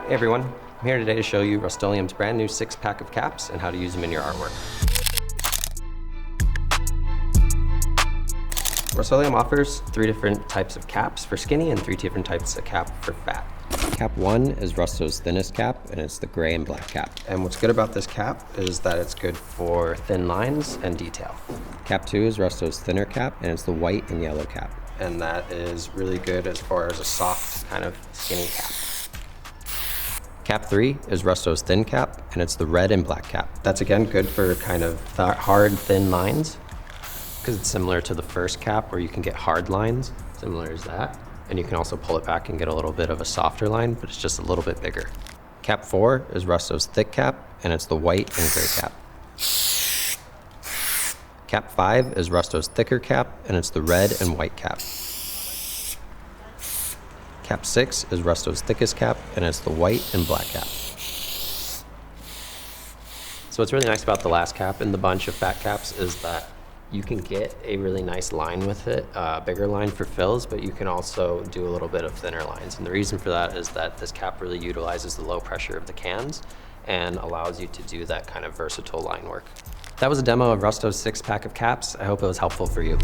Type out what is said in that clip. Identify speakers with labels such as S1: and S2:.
S1: Hey everyone, I'm here today to show you Rust-Oleum's brand new 6-pack of caps and how to use them in your artwork. Rust-Oleum offers 3 different types of caps for skinny and 3 different types of cap for fat. Cap 1 is Rusto's thinnest cap, and it's the gray and black cap. And what's good about this cap is that it's good for thin lines and detail. Cap 2 is Rusto's thinner cap, and it's the white and yellow cap. And that is really good as far as a soft kind of skinny cap. Cap 3 is Rusto's thin cap, and it's the red and black cap. That's again good for kind of hard, thin lines, because it's similar to the first cap where you can get hard lines, similar as that. And you can also pull it back and get a little bit of a softer line, but it's just a little bit bigger. Cap 4 is Rusto's thick cap, and it's the white and gray cap. Cap 5 is Rusto's thicker cap, and it's the red and white cap. Cap 6 is Rusto's thickest cap, and it's the white and black cap. So what's really nice about the last cap in the bunch of fat caps is that you can get a really nice line with it, a bigger line for fills, but you can also do a little bit of thinner lines. And the reason for that is that this cap really utilizes the low pressure of the cans and allows you to do that kind of versatile line work. That was a demo of Rusto's 6-pack of caps. I hope it was helpful for you.